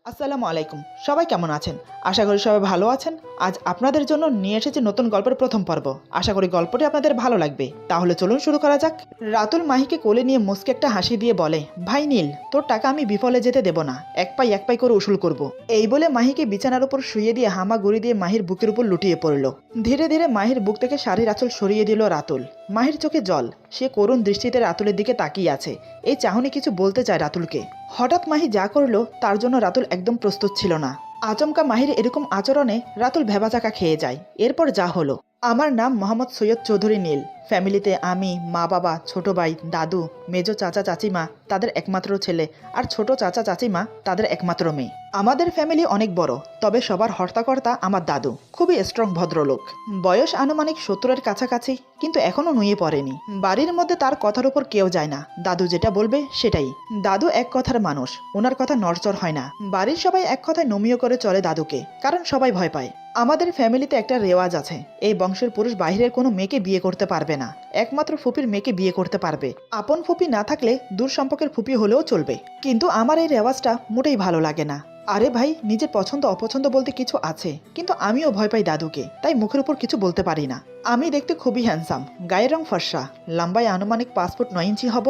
আসসালামু আলাইকুম। সবাই কেমন আছেন? আশা করি সবাই ভালো আছেন। আজ আপনাদের জন্য নিয়ে এসেছি নতুন গল্পের প্রথম পর্ব। আশা করি গল্পটি আপনাদের ভালো লাগবে। তাহলে চলুন শুরু করা যাক। রাতুল মাহিকে কোলে নিয়ে মুচকে একটা হাসি দিয়ে বলে, ভাই নীল, তোর টাকা আমি বিফলে যেতে দেব না। এক পাই করে উসুল করব। এই বলে মাহিকে বিছানার উপর শুইয়ে দিয়ে হামাগুড়ি দিয়ে মাহির বুকের উপর লুটিয়ে পড়ল। ধীরে ধীরে মাহির বুক থেকে শাড়ির আঁচল সরিয়ে দিল রাতুল। মাহির চোখে জল। সে করুণ দৃষ্টিতে রাতুলের দিকে তাকিয়ে আছে। এই চাহনি কিছু বলতে চায় রাতুলকে। হঠাৎ মাহি যা করলো তার জন্য রাতুল একদম প্রস্তুত ছিল না। আচমকা মাহির এরকম আচরণে রাতুল ভেবাচাকা খেয়ে যায়। এরপর যা হলো। আমার নাম মোহাম্মদ সৈয়দ চৌধুরী নীল। ফ্যামিলিতে আমি, মা বাবা, ছোট ভাই, দাদু, মেজো চাচা চাচিমা তাদের একমাত্র ছেলে, আর ছোট চাচা চাচিমা তাদের একমাত্র মেয়ে। আমাদের ফ্যামিলি অনেক বড়, তবে সবার হর্তাকর্তা আমার দাদু। খুবই স্ট্রং ভদ্রলোক। বয়স আনুমানিক 70-এর কাছাকাছি, কিন্তু এখনো নুয়ে পড়েনি। বাড়ির মধ্যে তার কথার উপর কেউ যায় না। দাদু যেটা বলবে সেটাই। দাদু এক কথার মানুষ, ওনার কথা নড়চড় হয় না। বাড়ির সবাই এক কথায় নমিও করে চলে দাদুকে, কারণ সবাই ভয় পায়। আমাদের ফ্যামিলিতে একটা রেওয়াজ আছে, এই বংশের পুরুষ বাইরের কোনো মেয়েকে বিয়ে করতে পারবে না। একমাত্র ফুপির মেয়েকে বিয়ে করতে পারবে। আপন ফুপি না থাকলে দূর সম্পর্কের ফুপি হলেও চলবে। কিন্তু আমার এই রেওয়াজটা মোটেই ভালো লাগে না। আরে ভাই, নিজের পছন্দ অপছন্দ বলতে কিছু আছে, কিন্তু আমিও ভয় পাই দাদুকে, তাই মুখের উপর কিছু বলতে পারি না। আমি দেখতে খুবই হ্যান্ডসাম, গায়ের রং ফর্সা, লম্বায় আনুমানিক 5 ফুট 9 ইঞ্চি হব।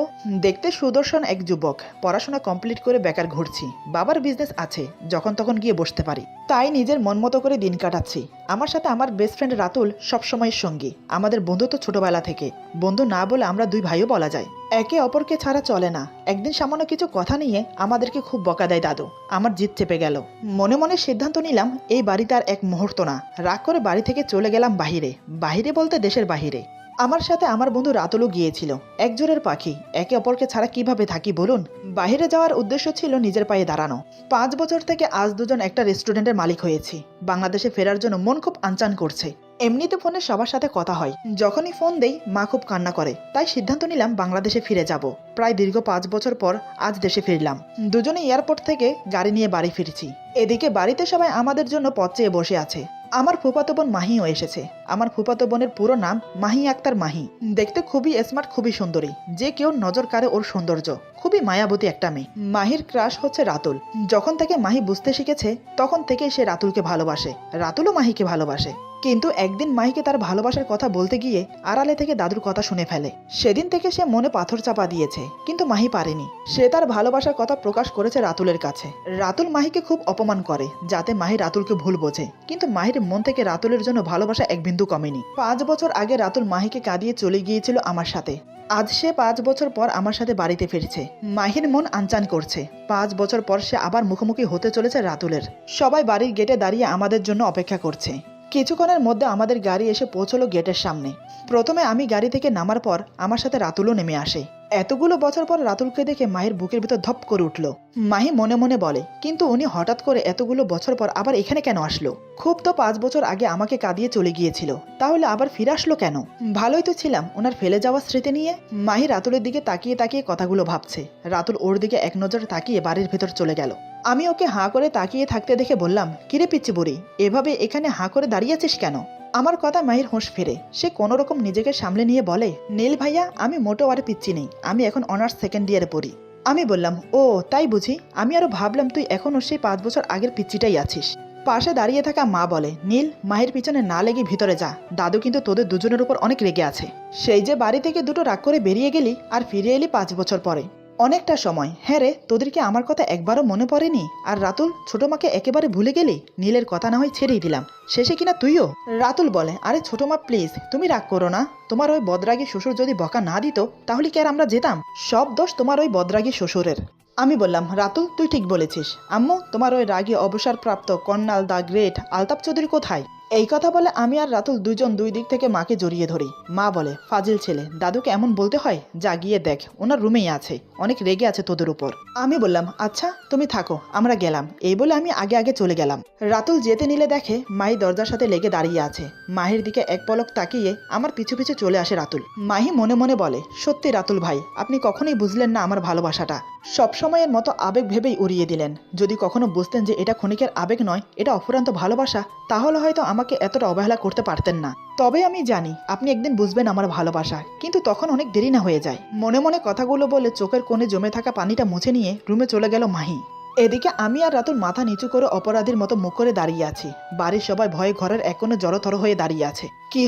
দেখতে সুদর্শন এক যুবক। পড়াশোনা কমপ্লিট করে বেকার ঘুরছি। বাবার বিজনেস আছে, যখন তখন গিয়ে বসতে পারি। তাই নিজের মন মতো করে দিন কাটাচ্ছি। আমার সাথে আমার বেস্ট ফ্রেন্ড রাতুল সবসময়ের সঙ্গী। আমাদের বন্ধুত্ব ছোটবেলা থেকে। বন্ধু না বলে আমরা দুই ভাইও বলা যায়। একে অপরকে ছাড়া চলে না। একদিন সামান্য কিছু কথা নিয়ে আমাদেরকে খুব বকা দেয় দাদু। আমার জিদ চেপে গেল। মনে মনে সিদ্ধান্ত নিলাম এই বাড়িতে আর এক মুহূর্ত না। রাগ করে বাড়ি থেকে চলে গেলাম বাহিরে। বাহিরে বলতে দেশের বাহিরে। আমার সাথে আমার বন্ধু রাতুলও গিয়েছিল। একজোড়ের পাখি, একে অপরকে ছাড়া কিভাবে থাকি বলুন। বাহিরে যাওয়ার উদ্দেশ্য ছিল নিজের পায়ে দাঁড়ানো। 5 বছর থেকে আজ দুজন একটা রেস্টুরেন্টের মালিক হয়েছি। বাংলাদেশে ফেরার জন্য মন খুব আনচান করছে। এমনিতে ফোনে সবার সাথে কথা হয়। যখনই ফোন দেই মা খুব কান্না করে। তাই সিদ্ধান্ত নিলাম বাংলাদেশে ফিরে যাব। প্রায় দীর্ঘ 5 বছর পর আজ দেশে ফিরলাম। দুজনে এয়ারপোর্ট থেকে গাড়ি নিয়ে বাড়ি ফিরছি। এদিকে বাড়িতে সবাই আমাদের জন্য পথ চেয়ে বসে আছে। আমার ফুফাতো বোন মাহিও এসেছে। আমার ফুফাতো বোনের পুরো নাম মাহি আক্তার মাহি। দেখতে খুবই স্মার্ট, খুবই সুন্দরী। যে কেউ নজর কাড়ে ওর সৌন্দর্য। খুবই মায়াবতী একটা মেয়ে। মাহির ক্রাশ হচ্ছে রাতুল। যখন থেকে মাহি বুঝতে শিখেছে তখন থেকেই সে রাতুলকে ভালোবাসে। রাতুলও মাহিকে ভালোবাসে। কিন্তু একদিন মাহিকে তার ভালোবাসার কথা বলতে গিয়ে আড়ালে থেকে দাদুর কথা শুনে ফেলে। সেদিন থেকে সে মনে পাথর চাপা দিয়েছে, কিন্তু মাহি পারেনি। সে তার ভালোবাসার কথা প্রকাশ করেছে রাতুলের কাছে। রাতুল মাহিকে খুব অপমান করে, যাতে মাহি রাতুলকে ভুল বোঝে। কিন্তু মাহির মন থেকে রাতুলের জন্য ভালোবাসা এক বিন্দু কমেনি। 5 বছর আগে রাতুল মাহিকে কাঁদিয়ে চলে গিয়েছিল আমার সাথে। আজ সে 5 বছর পর আমার সাথে বাড়িতে ফিরছে। মাহির মন আনচান করছে। 5 বছর পর সে আবার মুখোমুখি হতে চলেছে রাতুলের। সবাই বাড়ির গেটে দাঁড়িয়ে আমাদের জন্য অপেক্ষা করছে। কিছুক্ষণের মধ্যে আমাদের গাড়ি এসে পৌঁছলো গেটের সামনে। প্রথমে আমি গাড়ি থেকে নামার পর আমার সাথে রাতুলও নেমে আসে। এতগুলো বছর পর রাতুলকে দেখে মাহির বুকের ভিতর ধপ করে উঠল। মাহি মনে মনে বলে, কিন্তু উনি হঠাৎ করে এতগুলো বছর পর আবার এখানে কেন আসলো? খুব তো 5 বছর আগে আমাকে কাঁদিয়ে চলে গিয়েছিল, তাহলে আবার ফিরে আসলো কেন? ভালোই তো ছিলাম ওনার ফেলে যাওয়া স্মৃতি নিয়ে। মাহি রাতুলের দিকে তাকিয়ে তাকিয়ে কথাগুলো ভাবছে। রাতুল ওর দিকে এক নজর তাকিয়ে বাড়ির ভেতর চলে গেল। আমি ওকে হাঁ করে তাকিয়ে থাকতে দেখে বললাম, কিরে পিচ্চি বুড়ি, এভাবে এখানে হাঁ করে দাঁড়িয়ে আছিস কেন? আমার কথা মাহির হোঁশ ফেরে। সে কোনো রকম নিজেকে সামলে নিয়ে বলে, নীল ভাইয়া, আমি মোটেও আর পিচ্ছি নেই। আমি এখন অনার্স 2nd ইয়ারে পড়ি। আমি বললাম, ও তাই বুঝি? আমি আরো ভাবলাম তুই এখনও সেই 5 বছর আগের পিচ্চিটাই আছিস। পাশে দাঁড়িয়ে থাকা মা বলে, নীল, মাহির পিছনে না লেগে ভিতরে যা। দাদু কিন্তু তোদের দুজনের উপর অনেক রেগে আছে। সেই যে বাড়ি থেকে দুটো রাগ করে বেরিয়ে গেলি আর ফিরে এলি 5 বছর পরে। অনেকটা সময়। হ্যাঁ রে, তোদেরকে আমার কথা একবারও মনে পড়েনি? আর রাতুল, ছোট মাকে একেবারে ভুলে গেলি? নীলের কথা না হয় ছেড়েই দিলাম, শেষে কিনা তুইও। রাতুল বলে, আরে ছোট মা প্লিজ, তুমি রাগ করো না। তোমার ওই বদরাগী শ্বশুর যদি বকা না দিত তাহলে কি আর আমরা যেতাম? সব দোষ তোমার ওই বদরাগী শ্বশুরের। আমি বললাম, রাতুল তুই ঠিক বলেছিস। আম্মু, তোমার ওই রাগী অবসরপ্রাপ্ত কর্নাল দ্য গ্রেট আলতাফ চৌধুরী কোথায়? এই কথা বলে আমি আর রাতুল দুজন দুই দিক থেকে মাকে জড়িয়ে ধরি। মা বলে, ফাজিল ছেলে, দাদুকে এমন বলতে হয়? যা গিয়ে দেখ, ওনার রুমেই আছে, অনেক রেগে আছে তোদের উপর। আমি বললাম, আচ্ছা তুমি থাকো, আমরা গেলাম। এই বলে আমি আগে আগে চলে গেলাম। রাতুল যেতে নিলে দেখে মাহি দরজার সাথে লেগে দাঁড়িয়ে আছে। মাহির দিকে এক পলক তাকিয়ে আমার পিছু পিছু চলে আসে রাতুল। মাহি মনে মনে বলে, সত্যি রাতুল ভাই, আপনি কখনোই বুঝলেন না আমার ভালোবাসাটা। সবসময়ের মতো আবেগ ভেবেই উড়িয়ে দিলেন। যদি কখনো বুঝতেন যে এটা ক্ষণিকের আবেগ নয়, এটা অফুরান্ত ভালোবাসা, তাহলে হয়তো আমাকে এতটা অবহেলা করতে পারতেন না। তবে আমি জানি আপনি একদিন বুঝবেন আমার ভালোবাসা, কিন্তু তখন অনেক দেরি না হয়ে যায়। মনে মনে কথাগুলো বলে চোখের কোণে জমে থাকা পানিটা মুছে নিয়ে রুমে চলে গেল মাহি। এদিকে আমি আর রাতুল মাথা নিচু করে অপরাধীর মতো মুখ করে দাঁড়িয়ে আছি। বাড়ির সবাই ভয়ে ঘরের এক কোণে জড়োথর হয়ে দাঁড়িয়ে আছে। কি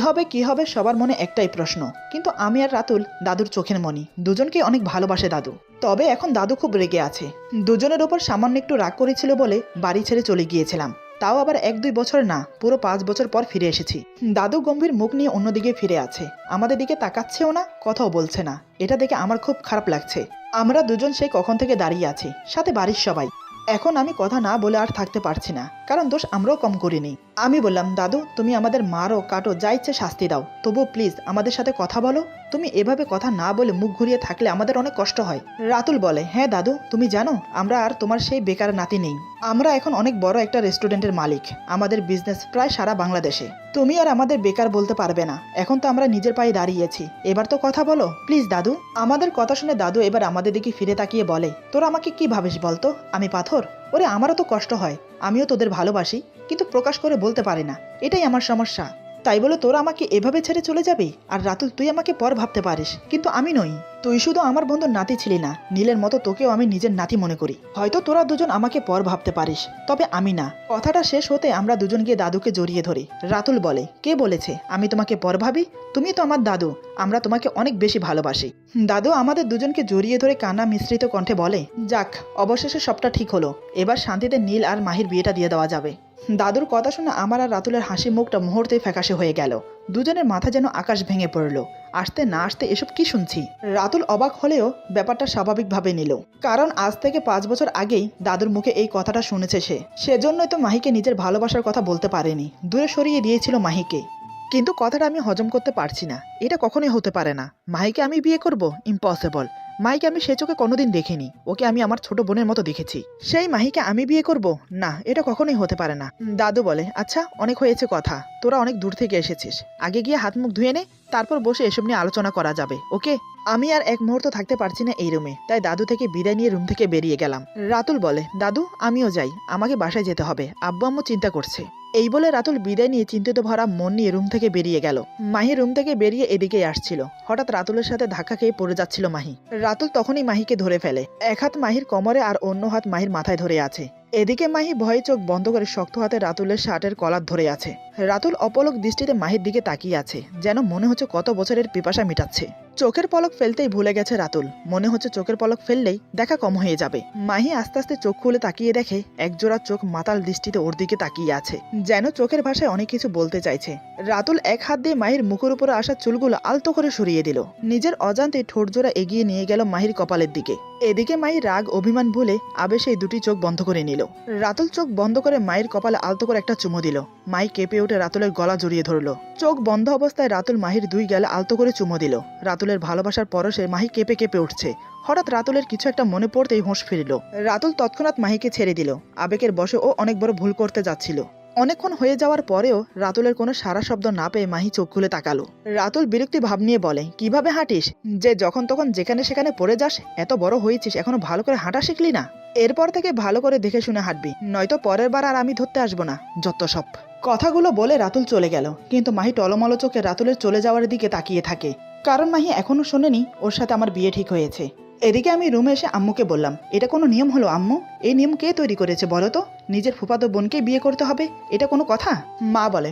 হবে সবার মনে একটাই প্রশ্ন। কিন্তু আমি আর রাতুল দাদুর চোখের মণি, দুজনকে অনেক ভালোবাসে দাদু। তবে এখন দাদু খুব রেগে আছে। দুজনের ওপর সামান্য একটু রাগ করেছিল বলে বাড়ি ছেড়ে চলে গিয়েছিলাম, তাও আবার 1-2 বছর না, পুরো 5 বছর পর ফিরে এসেছি। দাদু গম্ভীর মুখ নিয়ে অন্যদিকে ফিরে আছে, আমাদের দিকে তাকাচ্ছেও না, কথাও বলছে না। এটা দেখে আমার খুব খারাপ লাগছে। আমরা দুজন সেই কখন থেকে দাঁড়িয়ে আছি, সাথে বাড়ির সবাই। এখন আমি কথা না বলে আর থাকতে পারছি না, কারণ দোষ আমরাও কম করিনি। আমি বললাম, দাদু তুমি আমাদের মারো কাটো যা ইচ্ছে শাস্তি দাও, তবু প্লিজ আমাদের সাথে কথা বলো। তুমি এভাবে কথা না বলে মুখ ঘুরিয়ে থাকলে আমাদের অনেক কষ্ট হয়। রাতুল বলে, হ্যাঁ দাদু তুমি জানো আমরা আর তোমার সেই বেকার নাতি নেই। আমরা এখন অনেক বড় একটা রেস্টুরেন্টের মালিক, আমাদের বিজনেস প্রায় সারা বাংলাদেশে। তুমি আর আমাদের বেকার বলতে পারবে না, এখন তো আমরা নিজের পায়ে দাঁড়িয়েছি, এবার তো কথা বলো প্লিজ দাদু। আমাদের কথা শুনে দাদু এবার আমাদের দিকে ফিরে তাকিয়ে বলে, তোরা আমাকে কি ভাবিস বলতো, আমি পাথর? ওরে আমারও তো কষ্ট হয়, আমিও তোদের ভালোবাসি, কিন্তু প্রকাশ করে বলতে পারি না, এটাই আমার সমস্যা। তাই বলে তোরা আমাকে এভাবে ছেড়ে চলে যাবি? আর রাতুল তুই আমাকে পর ভাবতে পারিস, কিন্তু আমি নই। তুই শুধু আমার বন্ধুর নাতি ছিলি না, নীলের মতো তোকেও আমি নিজের নাতি মনে করি। হয়তো তোরা দুজন আমাকে পর ভাবতে পারিস, তবে আমি না। কথাটা শেষ হতে আমরা দুজন গিয়ে দাদুকে জড়িয়ে ধরি। রাতুল বলে, কে বলেছে আমি তোমাকে পর ভাবি? তুমি তো আমার দাদু, আমরা তোমাকে অনেক বেশি ভালোবাসি। দাদু আমাদের দুজনকে জড়িয়ে ধরে কান্না মিশ্রিত কণ্ঠে বলে, যাক অবশেষে সবটা ঠিক হলো, এবার শান্তিতে নীল আর মাহির বিয়েটা দিয়ে দেওয়া যাবে। দাদুর কথা শুনে আমার আর রাতুলের হাসি মুখটা মুহূর্তেই ফ্যাকাশে হয়ে গেল। দুজনের মাথা যেন আকাশ ভেঙে পড়ল। আসতে না আসতে এসব কি শুনছি। রাতুল অবাক হলেও ব্যাপারটা স্বাভাবিকভাবে নিল, কারণ আজ থেকে 5 বছর আগেই দাদুর মুখে এই কথাটা শুনেছে সে। সেজন্যই তো মাহিকে নিজের ভালোবাসার কথা বলতে পারেনি, দূরে সরিয়ে দিয়েছিল মাহিকে। কিন্তু কথাটা আমি হজম করতে পারছি না, এটা কখনোই হতে পারে না। মাহিকে আমি বিয়ে করব? ইম্পসিবল। মাহিকে আমি সে চোখে কোনোদিন দেখিনি, ওকে আমি আমার ছোট বোনের মতো দেখেছি। সেই মাহিকে আমি বিয়ে করব? না, এটা কখনোই হতে পারে না। দাদু বলে, আচ্ছা অনেক হয়েছে কথা, তোরা অনেক দূর থেকে এসেছিস, আগে গিয়ে হাত মুখ ধুয়ে নে, তারপর বসে এসব নিয়ে আলোচনা করা যাবে, ওকে? আমি আর এক মুহূর্ত থাকতে পারছি না এই রুমে, তাই দাদু থেকে বিদায় নিয়ে রুম থেকে বেরিয়ে গেলাম। রাতুল বলে, দাদু আমিও যাই, আমাকে বাসায় যেতে হবে, আব্বু আম্মু চিন্তা করছে। এই বলে রাতুল বিদায় নিয়ে চিন্তিত ভরা মন নিয়ে রুম থেকে বেরিয়ে গেল। মাহি রুম থেকে বেরিয়ে এদিকেই আসছিল, হঠাৎ রাতুলের সাথে ধাক্কা খেয়ে পড়ে যাচ্ছিল মাহি। রাতুল তখনই মাহিকে ধরে ফেলে, এক হাত মাহির কোমরে আর অন্য হাত মাহির মাথায় ধরে আছে। এদিকে মাহি ভয়ে চোখ বন্ধ করে শক্ত হাতে রাতুলের শার্টের কলার ধরে আছে। রাতুল অপলক দৃষ্টিতে মাহির দিকে তাকিয়ে আছে, যেন মনে হচ্ছে কত বছরের পিপাসা মিটাচ্ছে। চোখের পলক ফেলতেই ভুলে গেছে রাতুল, মনে হচ্ছে চোখের পলক ফেললেই দেখা কম হয়ে যাবে। মাহি আস্তে আস্তে চোখ খুলে তাকিয়ে দেখে একজোড়া চোখ মাতাল দৃষ্টিতে ওর দিকে তাকিয়ে আছে, যেন চোখের ভাষায় অনেক কিছু বলতে চাইছে। রাতুল এক হাত দিয়ে মাহির মুখের উপরে আসা চুলগুলো আলতো করে সরিয়ে দিল, নিজের অজান্তে ঠোঁটজোড়া এগিয়ে নিয়ে গেল মাহির কপালের দিকে। এদিকে মাহি রাগ অভিমান ভুলে আবেশে দুটি চোখ বন্ধ করে নিল। রাতুল চোখ বন্ধ করে মায়ের কপালে আলতো করে একটা চুমু দিল। মাই কেঁপে উঠে রাতুলের গলা জড়িয়ে ধরল। চোখ বন্ধ অবস্থায় রাতুল মাহির 2 গালে আলতো করে চুমু দিল। রাতুলের ভালোবাসার পরশে মাহি কেঁপে কেঁপে উঠছে। হঠাৎ রাতুলের কিছু একটা মনে পড়তেই হোঁশ ফিরল। রাতুল তৎক্ষণাৎ মাহিকে ছেড়ে দিল। আবেগের বশে ও অনেক বড় ভুল করতে যাচ্ছিল। অনেকক্ষণ হয়ে যাওয়ার পরেও রাতুলের কোনো সারা শব্দ না পেয়ে মাহি চোখ খুলে তাকালো। রাতুল বিরক্তি ভাব নিয়ে বলে, কিভাবে হাঁটিস যে যখন তখন যেখানে সেখানে পড়ে যাস? এত বড় হয়েছিস এখনো ভালো করে হাঁটা শিখলি না? এরপর থেকে ভালো করে দেখে শুনে হাঁটবি, নয়তো পরের বার আর আমি ধরতে আসবো না, যত সব। কথাগুলো বলে রাতুল চলে গেল, কিন্তু মাহি টলমলো চোখে রাতুলের চলে যাওয়ার দিকে তাকিয়ে থাকে, কারণ মাহি এখনো শোনেনি ওর সাথে আমার বিয়ে ঠিক হয়েছে। এদিকে আমি রুমে এসে আম্মুকে বললাম, এটা কোনো নিয়ম হলো আম্মু? এই নিয়ম কে তৈরি করেছে বলো তো? নিজের ফুফাতো বোনকে বিয়ে করতে হবে, এটা কোনো কথা? মা বলে,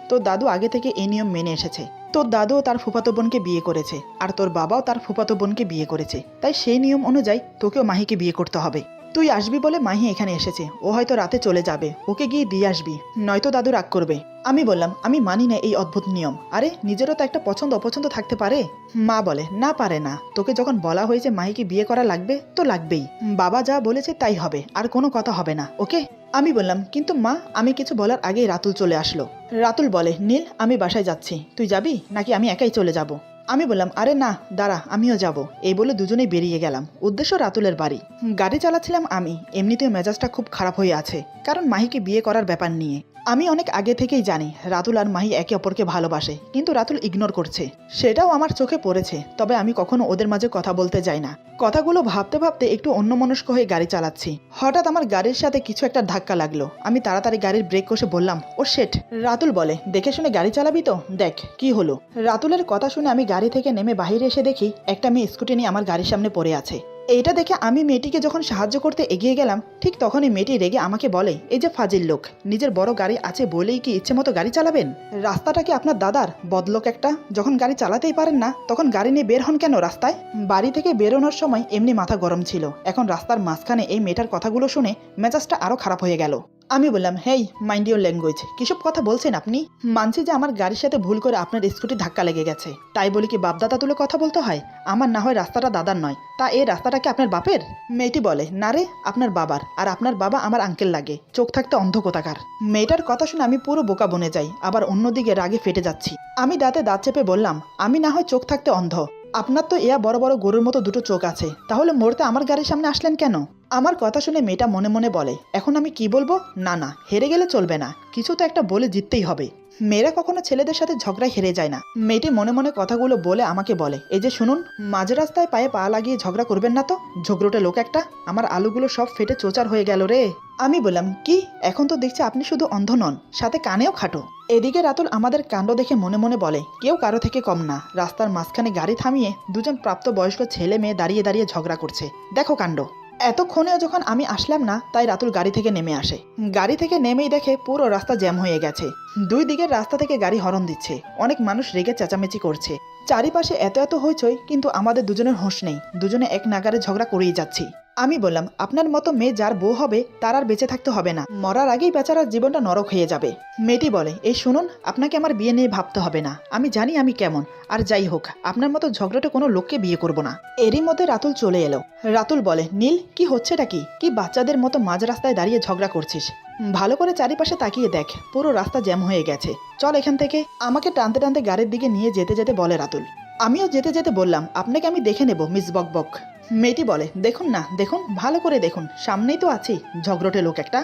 তোর দাদু আগে থেকে এই নিয়ম মেনে এসেছে। তোর দাদুও তার ফুফাতো বোনকে বিয়ে করেছে, আর তোর বাবাও তার ফুফাতো বোনকে বিয়ে করেছে, তাই সেই নিয়ম অনুযায়ী তোকেও মাহিকে বিয়ে করতে হবে। তুই আসবি বলে মাহি এখানে এসেছে, ও হয়তো রাতে চলে যাবে, ওকে গিয়ে দিয়ে আসবি, নয়তো দাদু রাগ করবে। আমি বললাম, আমি মানি না এই অদ্ভুত নিয়ম, আরে নিজেরও তো একটা পছন্দ অপছন্দ থাকতে পারে। মা বলে, না পারে না, তোকে যখন বলা হয়েছে মাহিকে বিয়ে করা লাগবে তো লাগবেই, বাবা যা বলেছে তাই হবে, আর কোনো কথা হবে না, ওকে? আমি বললাম, কিন্তু মা, আমি কিছু বলার আগেই রাতুল চলে আসলো। রাতুল বলে, নীল আমি বাসায় যাচ্ছি, তুই যাবি নাকি আমি একাই চলে যাব? আমি বললাম, আরে না দাঁড়া, আমিও যাব। এই বলে দুজনেই বেরিয়ে গেলাম, উদ্দেশ্য রাতুলের বাড়ি। গাড়ি চালাচ্ছিলাম আমি, এমনিতেও মেজাজটা খুব খারাপ হয়ে আছে, কারণ মাহিকে বিয়ে করার ব্যাপার নিয়ে। আমি অনেক আগে থেকেই জানি রাতুল আর মাহি একে অপরকে ভালোবাসে, কিন্তু রাতুল ইগনোর করছে, সেটাও আমার চোখে পড়েছে। তবে আমি কখনো ওদের মাঝে কথা বলতে যাই না। কথাগুলো ভাবতে ভাবতে একটু অন্যমনস্ক হয়ে গাড়ি চালাচ্ছি। হঠাৎ আমার গাড়ির সাথে কিছু একটা ধাক্কা লাগলো। আমি তাড়াতাড়ি গাড়ির ব্রেক কষে বললাম, ও শেট। রাতুল বলে, দেখে শুনে গাড়ি চালাবি তো, দেখ কি হলো। রাতুলের কথা শুনে আমি গাড়ি থেকে নেমে বাইরে এসে দেখি একটা মেয়ে স্কুটি নিয়ে আমার গাড়ির সামনে পড়ে আছে। এইটা দেখে আমি মেয়েটিকে যখন সাহায্য করতে এগিয়ে গেলাম, ঠিক তখনই মেয়েটি রেগে আমাকে বলে, এই যে ফাজিল লোক, নিজের বড় গাড়ি আছে বলেই কি ইচ্ছে মতো গাড়ি চালাবেন? রাস্তাটা কি আপনার দাদার? বদলোক একটা, যখন গাড়ি চালাতেই পারেন না তখন গাড়ি নিয়ে বের হন কেন রাস্তায়? বাড়ি থেকে বেরোনোর সময় এমনি মাথা গরম ছিল, এখন রাস্তার মাঝখানে এই মেয়েটার কথাগুলো শুনে মেজাজটা আরো খারাপ হয়ে গেল। আমি বললাম, হেই মাইন্ড ইউর ল্যাঙ্গুয়েজ, কিসব কথা বলছেন আপনি? মানছি যে আমার গাড়ির সাথে ভুল করে আপনার স্কুটি ধাক্কা লেগে গেছে, তাই বলি কি বাপদাদা তুলে কথা বলতে হয়? আমার না হয় রাস্তাটা দাদার নয়, তা এই রাস্তাটা কি আপনার বাপের? মেয়েটি বলে, না রে, আপনার বাবার, আর আপনার বাবা আমার আঙ্কেল লাগে, চোখ থাকতে অন্ধ কোথাকার। মেয়েটার কথা শুনে আমি পুরো বোকা বনে যাই, আবার অন্যদিকে রাগে ফেটে যাচ্ছি। আমি দাঁতে দাঁত চেপে বললাম, আমি না হয় চোখ থাকতে অন্ধ, আপনার তো এয়া বড় বড় গরুর মতো দুটো চোখ আছে, তাহলে মরতে আমার গাড়ির সামনে আসলেন কেন? আমার কথা শুনে মেয়েটা মনে মনে বলে, এখন আমি কি বলবো? না না, হেরে গেলে চলবে না, কিছু তো একটা বলে জিততেই হবে। মেয়েরা কখনো ছেলেদের সাথে ঝগড়ায় হেরে যায় না। মেয়েটি মনে মনে কথাগুলো বলে আমাকে বলে, এই যে শুনুন, মাঝ রাস্তায় পায়ে পা লাগিয়ে ঝগড়া করবেন না তো, ঝগড়োটে লোক একটা। আমার আলুগুলো সব ফেটে চোচার হয়ে গেল রে। আমি বললাম, কি? এখন তো দেখছি আপনি শুধু অন্ধ নন, সাথে কানেও খাটো। এদিকে রাতুল আমাদের কাণ্ড দেখে মনে মনে বলে, কেউ কারো থেকে কম না। রাস্তার মাঝখানে গাড়ি থামিয়ে দুজন প্রাপ্তবয়স্ক ছেলে মেয়ে দাঁড়িয়ে দাঁড়িয়ে ঝগড়া করছে, দেখো কাণ্ড। এতক্ষণেও যখন আমি আসলাম না, তাই রাতুল গাড়ি থেকে নেমে আসে। গাড়ি থেকে নেমেই দেখে পুরো রাস্তা জ্যাম হয়ে গেছে। দুই দিকের রাস্তা থেকে গাড়ি হর্ন দিচ্ছে, অনেক মানুষ রেগে চেঁচামেচি করছে। চারিপাশে এত এত হইচই, কিন্তু আমাদের দুজনের হোঁশ নেই, দুজনে এক নাগারে ঝগড়া করেই যাচ্ছি। আমি বললাম, আপনার মতো মেয়ে যার বউ হবে তার আর বেঁচে থাকতে হবে না, মরার আগেই বেচারার জীবনটা নরক হয়ে যাবে। মেয়েটি বলে, এই শুনুন, আপনাকে আমার বিয়ে নিয়ে ভাবতে হবে না, আমি জানি আমি কেমন, আর যাই হোক আপনার মতো ঝগড়াটে কোনো লোককে বিয়ে করব না। এরই মধ্যে রাতুল চলে এলো। রাতুল বলে, নীল, কি হচ্ছেটা কি? কি বাচ্চাদের মতো মাঝ রাস্তায় দাঁড়িয়ে ঝগড়া করছিস? ভালো করে চারিপাশে তাকিয়ে দেখ, পুরো রাস্তা জ্যাম হয়ে গেছে, চল এখান থেকে। আমাকে টানতে টানতে গাড়ির দিকে নিয়ে যেতে যেতে বলে রাতুল। আমিও যেতে যেতে বললাম, আপনাকে আমি দেখে নেব মিস বকবক। মেয়েটি বলে, দেখুন না, দেখুন, ভালো করে দেখুন, সামনেই তো আছি, ঝগড়টে লোক একটা।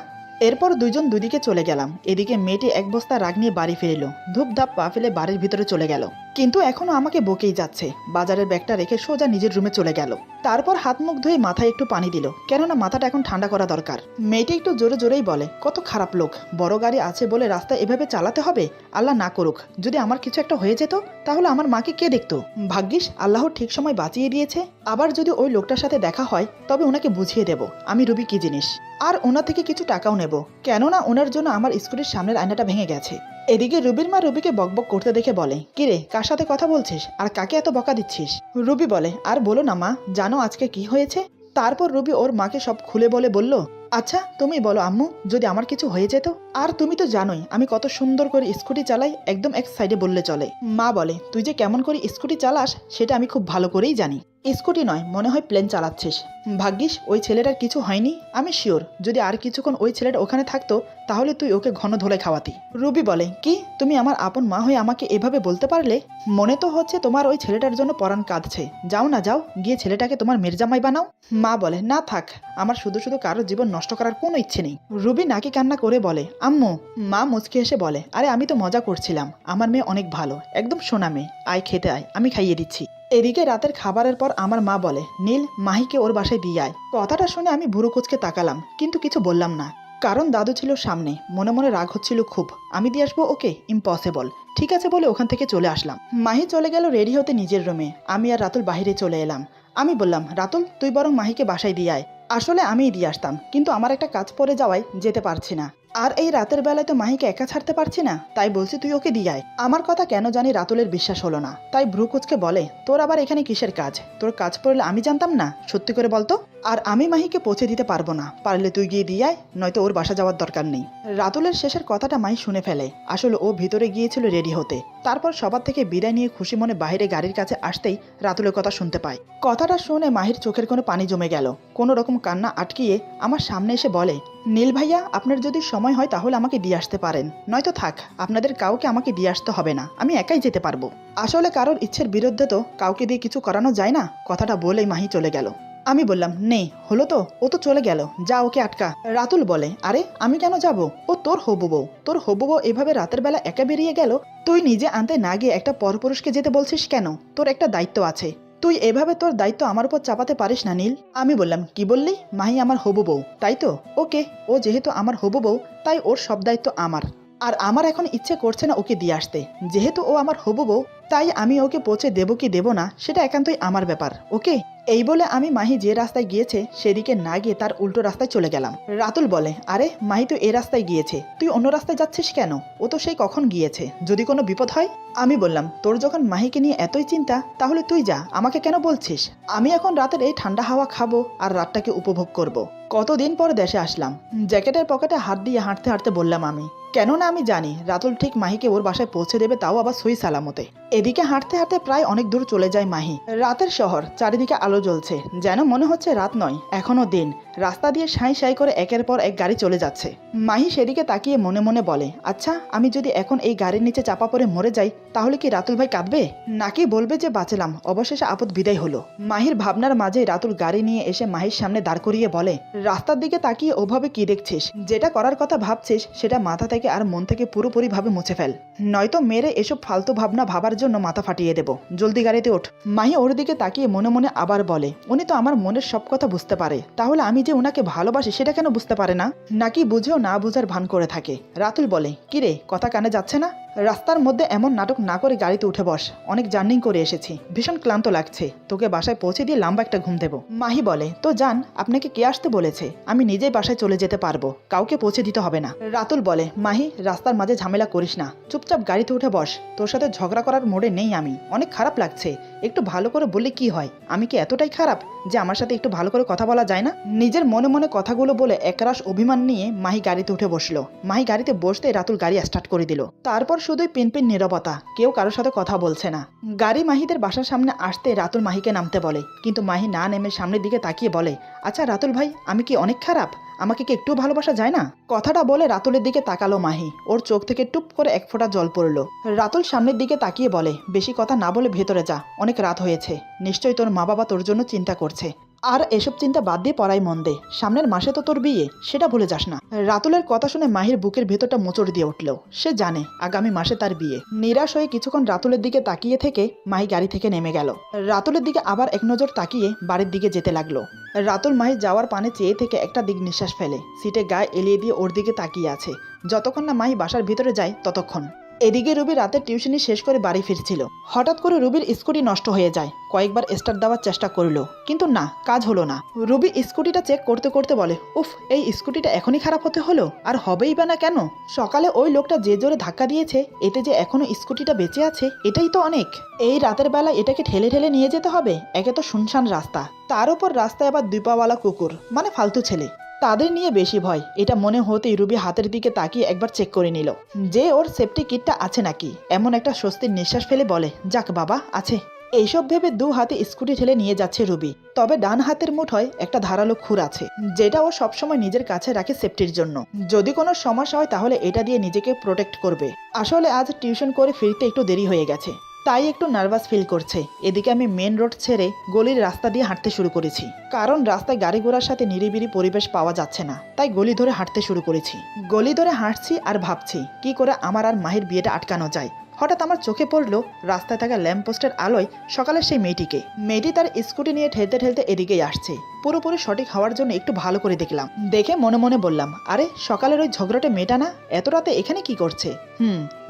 এরপর দুইজন দুদিকে চলে গেলাম। এদিকে মেয়েটি এক বস্তা রাগ নিয়ে বাড়ি ফিরিল, ধূপধাপ পা ফেলে বাড়ির ভিতরে চলে গেল, কিন্তু এখনো আমাকে বকেই যাচ্ছে। বাজারের ব্যাগটা রেখে সোজা নিজের রুমে চলে গেল। তারপর হাত মুখ ধুয়ে মাথায় একটু পানি দিল, কেননা মাথাটা এখন ঠান্ডা করা দরকার। মেয়েটি একটু জোরে জোরেই বলে, কত খারাপ লোক, বড় গাড়ি আছে বলে রাস্তা এভাবে চালাতে হবে? আল্লাহ না করুক, যদি আমার কিছু একটা হয়ে যেত তাহলে আমার মাকে কে দেখতো? ভাগ্যিস আল্লাহ ঠিক সময় বাঁচিয়ে দিয়েছে। আবার যদি ওই লোকটার সাথে দেখা হয় তবে ওনাকে বুঝিয়ে দেব আমি রুবি কি জিনিস, আর ওনা থেকে কিছু টাকাও নেব, কেননা ওনার জন্য আমার স্কুটির সামনের আয়নাটা ভেঙে গেছে। এদিকে রুবির মা রুবিকে বকবক করতে দেখে বলে, কিরে, কার সাথে কথা বলছিস আর কাকে এত বকা দিচ্ছিস? রুবি বলে, আর বলো না মা, জানো আজকে কি হয়েছে? তারপর রুবি ওর মাকে সব খুলে বলল, আচ্ছা তুমি বলো আম্মু, যদি আমার কিছু হয়ে যেত? আর তুমি তো জানোই আমি কত সুন্দর করে স্কুটি চালাই, একদম এক সাইডে বললে চলে। মা বলে, তুই যে কেমন করে স্কুটি চালাস সেটা আমি খুব ভালো করেই জানি। স্কুটি নয়, মনে হয় প্লেন চালাচ্ছিস। ভাগ্যিস ওই ছেলেটার কিছু হয়নি। আমি শিওর যদি আর কিছুক্ষণ ওই ছেলেটা ওখানে থাকতো তাহলে তুই ওকে ঘন ধোলাই খাওয়াতি। রুবি বলে, কি, তুমি আমার আপন মা হয়ে আমাকে এভাবে বলতে পারলে? মনে তো হচ্ছে তোমার ওই ছেলেটার জন্য পরাণ কাঁদছে। যাও না, যাও গিয়ে ছেলেটাকে তোমার মির্জামাই বানাও। মা বলে, না থাক, আমার শুধু শুধু কারোর জীবন নষ্ট করার কোনো ইচ্ছে নেই। রুবি নাকি কান্না করে বলে, আম্মু। মা মুচকি এসে বলে, আরে আমি তো মজা করছিলাম, আমার মেয়ে অনেক ভালো, একদম সোনা মেয়ে, আয় খেতে আয়, আমি খাইয়ে দিচ্ছি। এদিকে রাতের খাবারের পর আমার মা বলে, নীল, মাহিকে ওর বাসায় দিয়ে আয়। কথাটা শুনে আমি ভুরু কুচকে তাকালাম, কিন্তু কিছু বললাম না, কারণ দাদু ছিল সামনে। মনে মনে রাগ হচ্ছিল খুব। আমি দিয়ে আসবো ওকে? ইম্পসিবল। ঠিক আছে বলে ওখান থেকে চলে আসলাম। মাহি চলে গেল রেডি হতে নিজের রুমে, আমি আর রাতুল বাহিরে চলে এলাম। আমি বললাম, রাতুল, তুই বরং মাহিকে বাসায় দিয়ে আয়। আসলে আমিই দিয়ে আসতাম, কিন্তু আমার একটা কাজ পড়ে যাওয়ায় যেতে পারছি না। আর এই রাতের বেলায় তো মাহিকে একা ছাড়তে পারছি না, তাই বলছি তুই ওকে দিয়ে আয়। আমার কথা কেন জানি রাতুলের বিশ্বাস হলো না, তাই ভ্রু কুচকে বলে, তোর আবার এখানে কিসের কাজ? তোর কাজ পড়লে আমি জানতাম না? সত্যি করে বলতো। আর আমি মাহিকে পৌঁছে দিতে পারবো না, পারলে তুই গিয়ে দিয়ে আয়, নয়তো ওর বাসা যাওয়ার দরকার নেই। রাতুলের শেষের কথাটা মাহি শুনে ফেলে। আসলে ও ভিতরে গিয়েছিল রেডি হতে। তারপর সবার থেকে বিদায় নিয়ে খুশি মনে বাইরে গাড়ির কাছে আসতেই রাতুলের কথা শুনতে পায়। কথাটা শুনে মাহির চোখের কোনো পানি জমে গেল। কোনো রকম কান্না আটকিয়ে আমার সামনে এসে বলে, নীল ভাইয়া, আপনার যদি সময় হয় তাহলে আমাকে দিয়ে আসতে পারেন, নয়তো থাক, আপনাদের কাউকে আমাকে দিয়ে আসতে হবে না, আমি একাই যেতে পারবো। আসলে কারোর ইচ্ছের বিরুদ্ধে তো কাউকে দিয়ে কিছু করানো যায় না। কথাটা বলেই মাহি চলে গেল। আমি বললাম, নে, হলো তো, ও তো চলে গেল, যা ওকে আটকা। রাতুল বলে, আরে আমি কেন যাব? ও তোর হবু বউ, তোর হবু বউ এভাবে রাতের বেলা একা বেরিয়ে গেল, তুই নিজে আনতে না গিয়ে একটা পরপুরুষকে যেতে বলছিস কেন? তোর একটা দায়িত্ব আছে, তুই এভাবে তোর দায়িত্ব আমার উপর চাপাতে পারিস না নীল। আমি বললাম, কি বললি? মাহি আমার হবু বউ, তাই তো? ওকে, ও যেহেতু আমার হবু বউ তাই ওর সব দায়িত্ব আমার। আর আমার এখন ইচ্ছে করছে না ওকে দিয়ে আসতে। যেহেতু ও আমার হবু বউ তাই আমি ওকে পৌঁছে দেবো কি দেবো না সেটা একান্তই আমার ব্যাপার। ওকে, এই বলে আমি মাহি যে রাস্তায় গিয়েছে সেদিকে না গিয়ে তার উল্টো রাস্তায় চলে গেলাম। রাতুল বলে, আরে মাহি তো এই রাস্তায় গিয়েছে, তুই অন্য রাস্তায় যাচ্ছিস কেন? ও তো সেই কখন গিয়েছে, যদি কোনো বিপদ হয়। আমি বললাম, তোর যখন মাহিকে নিয়ে এতই চিন্তা তাহলে তুই যা, আমাকে কেন বলছিস? আমি এখন রাতের এই ঠান্ডা হাওয়া খাবো আর রাতটাকে উপভোগ করব। কতদিন পর দেশে আসলাম। জ্যাকেটের পকেটে হাত দিয়ে হাঁটতে হাঁটতে বললাম আমি, কেননা আমি জানি রাতুল ঠিক মাহিকে ওর বাসায় পৌঁছে দেবে, তাও আবার সই সালামতে। এদিকে হাঁটতে হাঁটতে প্রায় অনেক দূর চলে যায় মাহি। রাতের শহর, চারিদিকে আলো জ্বলছে, যেন মনে হচ্ছে রাত নয় এখনো দিন। রাস্তা দিয়ে সাঁই সাঁই করে একের পর এক গাড়ি চলে যাচ্ছে। মাহি সেদিকে তাকিয়ে মনে মনে বলে, আচ্ছা আমি যদি এখন এই গাড়ির নিচে চাপা পড়ে মরে যাই তাহলে কি রাতুল ভাই কাঁদবে, নাকি বলবে যে বাঁচলাম, অবশেষে আপদ বিদায় হলো। মাহির ভাবনার মাঝে রাতুল গাড়ি নিয়ে এসে মাহির সামনে দাঁড় করিয়ে বলে, রাস্তার দিকে তাকিয়ে ওভাবে কি দেখছিস? যেটা করার কথা ভাবছিস সেটা মাথা থেকে আর মন থেকে পুরোপুরি ভাবে মুছে ফেল, নয়তো মেরে এসব ফালতু ভাবনা ভাবার জন্য মাথা ফাটিয়ে দেব। জলদি গাড়িতে ওঠ। মাহি ওর দিকে তাকিয়ে মনে মনে আবার বলে, উনি তো আমার মনের সব কথা বুঝতে পারে, তাহলে আমি যে ওনাকে ভালোবাসি সেটা কেন বুঝতে পারে না? নাকি বুঝেও না বুঝার ভান করে থাকে? রাতুল বলে, কিরে কথা কানে যাচ্ছে না? রাস্তার মধ্যে এমন নাটক না করে গাড়িতে উঠে বস, অনেক জার্নিং করে এসেছি, ভীষণ ক্লান্ত লাগছে, তোকে বাসায় পৌঁছে দিয়ে লম্বা একটা ঘুম দেবো। মাহি বলে, তো যান, আপনাকে কে আসতে বলেছে? আমি নিজেই বাসায় চলে যেতে পারবো, কাউকে পৌঁছে দিতে হবে না। রাতুল বলে, মাহি রাস্তার মাঝে ঝামেলা করিস না, চুপচাপ গাড়িতে উঠে বস, তোর সাথে ঝগড়া করার মোড়ে নেই আমি, অনেক খারাপ লাগছে, একটু ভালো করে বললে কি হয়? আমি কি এতটাই খারাপ যে আমার সাথে একটু ভালো করে কথা বলা যায় না? নিজের মনে মনে কথাগুলো বলে একরাশ অভিমান নিয়ে মাহি গাড়িতে উঠে বসলো। মাহি গাড়িতে বসতে রাতুল গাড়ি স্টার্ট করে দিল। তারপর শুধুই পিনপিন নীরবতা, কেউ কারোর সাথে কথা বলছে না। গাড়ি মাহিদের বাসার সামনে আসতে রাতুল মাহিকে নামতে বলে, কিন্তু মাহি না নেমে সামনের দিকে তাকিয়ে বলে, আচ্ছা রাতুল ভাই, আমি কি অনেক খারাপ? আমাকে কি একটু ভালোবাসা যায় না? কথাটা বলে রাতুলের দিকে তাকালো মাহি, ওর চোখ থেকে টুপ করে এক ফোঁটা জল পড়লো। রাতুল সামনের দিকে তাকিয়ে বলে, বেশি কথা না বলে ভেতরে যা, অনেক রাত হয়েছে, নিশ্চয়ই তোর মা বাবা তোর জন্য চিন্তা করছে। আর এসব চিন্তা বাদ দিয়ে পড়াই মন দে, সামনের মাসে তো তোর বিয়ে, সেটা ভুলে যাস না। রাতুলের কথা শুনে মাহির বুকের ভেতরটা মোচড় দিয়ে উঠল। সে জানে আগামী মাসে তার বিয়ে। নিরাশ হয়ে কিছুক্ষণ রাতুলের দিকে তাকিয়ে থেকে মাহি গাড়ি থেকে নেমে গেল। রাতুলের দিকে আবার এক নজর তাকিয়ে বাড়ির দিকে যেতে লাগলো। রাতুল মাহি যাওয়ার পানে চেয়ে থেকে একটা দিক নিঃশ্বাস ফেলে, সিটে গায়ে এলিয়ে দিয়ে ওর দিকে তাকিয়ে আছে। যতক্ষণ না মাহি বাসার ভিতরে যায় ততক্ষণ। এদিকে রুবি রাতের টিউশনি শেষ করে বাড়ি ফিরছিল। হঠাৎ করে রুবির স্কুটি নষ্ট হয়ে যায়। কয়েকবার স্টার্ট দেওয়ার চেষ্টা করলো, কিন্তু না, কাজ হলো না। রুবি স্কুটিটা চেক করতে করতে বলে, উফ, এই স্কুটিটা এখনই খারাপ হতে হলো, আর হবেই বা না কেন? সকালে ওই লোকটা যে জোরে ধাক্কা দিয়েছে, এতে যে এখনো স্কুটিটা বেঁচে আছে এটাই তো অনেক। এই রাতের বেলা এটাকে ঠেলে ঠেলে নিয়ে যেতে হবে, একে তো শুনশান রাস্তা, তার উপর রাস্তায় আবার দুই পাওয়ালা কুকুর, মানে ফালতু ছেলে, তাদের নিয়ে বেশি ভয়। এটা মনে হতেই রুবি হাতের দিকে তাকিয়ে একবার চেক করে নিল যে ওর সেফটি কিটটা আছে নাকি। এমন একটা স্বস্তির নিঃশ্বাস ফেলে বলে, যাক বাবা, আছে। এইসব ভেবে দু হাতে স্কুটি ঠেলে নিয়ে যাচ্ছে রুবি। তবে ডান হাতের মুঠোয় একটা ধারালো খুর আছে, যেটা ও সবসময় নিজের কাছে রাখে সেফটির জন্য। যদি কোনো সমস্যা হয় তাহলে এটা দিয়ে নিজেকে প্রোটেক্ট করবে। আসলে আজ টিউশন করে ফিরতে একটু দেরি হয়ে গেছে, তাই একটু নার্ভাস ফিল করছে। এদিকে আমি মেন রোড ছেড়ে গলির রাস্তা দিয়ে হাঁটতে শুরু করেছি, কারণ রাস্তায় গাড়ি ঘোড়ার সাথে নিরিবিলি পরিবেশ পাওয়া যাচ্ছে না, তাই গলি ধরে হাঁটতে শুরু করেছি। গলি ধরে হাঁটছি আর ভাবছি কি করে আমার আর মাহির বিয়েটা আটকানো যায়। হঠাৎ আমার চোখে পড়লো রাস্তায় থাকা ল্যাম্পপোস্টের আলোয় সকালের সেই মেয়েটিকে। মেয়েটি তার স্কুটি নিয়ে ঠেলতে ঠেলতে এদিকেই আসছে। পুরোপুরি সঠিক হওয়ার জন্য একটু ভালো করে দেখলাম। দেখে মনে মনে বললাম, আরে সকালের ওই ঝগড়াটে মেয়েটা না, এত রাতে এখানে কি করছে?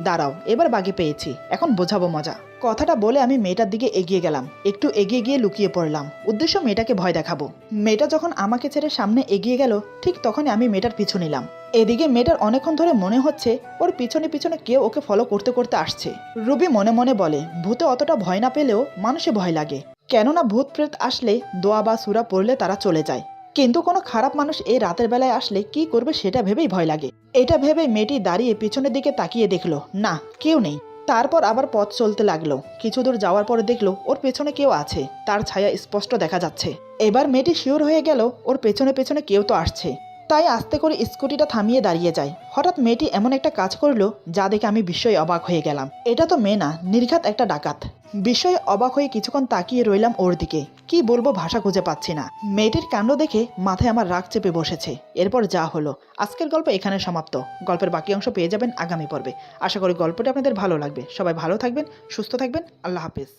দাঁড়াও, এবার বাগে পেয়েছি, এখন বোঝাবো মজা। কথাটা বলে আমি মেয়েটার দিকে এগিয়ে গেলাম। একটু এগিয়ে গিয়ে লুকিয়ে পড়লাম, উদ্দেশ্য মেয়েটাকে ভয় দেখাবো। মেয়েটা যখন আমাকে ছেড়ে সামনে এগিয়ে গেল, ঠিক তখনই আমি মেয়েটার পিছু নিলাম। এদিকে মেয়েটার অনেকক্ষণ ধরে মনে হচ্ছে ওর পিছনে পিছনে কেউ ওকে ফলো করতে করতে আসছে। রুবি মনে মনে বলে, ভূতে অতটা ভয় না পেলেও মানুষে ভয় লাগে, কেননা ভূত প্রেত আসলে দোয়া বা সূরা পড়লে তারা চলে যায়, কিন্তু কোনো খারাপ মানুষ এই রাতের বেলায় আসলে কি করবে সেটা ভেবেই ভয় লাগে। এটা ভেবে মেয়েটি দাঁড়িয়ে পিছনের দিকে তাকিয়ে দেখলো, না, কেউ নেই। তারপর আবার পথ চলতে লাগলো। কিছু দূর যাওয়ার পরে দেখলো ওর পেছনে কেউ আছে, তার ছায়া স্পষ্ট দেখা যাচ্ছে। এবার মেয়েটি শিওর হয়ে গেল ওর পেছনে পেছনে কেউ তো আসছে, তাই আস্তে করে স্কুটিটা থামিয়ে দাঁড়িয়ে যায়। হঠাৎ মেয়েটি এমন একটা কাজ করলো যা দেখে আমি বিস্ময়ে অবাক হয়ে গেলাম। এটা তো মেয়ে না, নির্ঘাত একটা ডাকাত। বিস্ময়ে অবাক হয়ে কিছুক্ষণ তাকিয়ে রইলাম ওর দিকে, কি বলবো ভাষা খুঁজে পাচ্ছি না। মেয়েটির কাণ্ড দেখে মাথায় আমার রাগ চেপে বসেছে। এরপর যা হলো, আজকের গল্প এখানে সমাপ্ত। গল্পের বাকি অংশ পেয়ে যাবেন আগামী পর্বে। আশা করি গল্পটি আপনাদের ভালো লাগবে। সবাই ভালো থাকবেন, সুস্থ থাকবেন। আল্লাহ হাফেজ।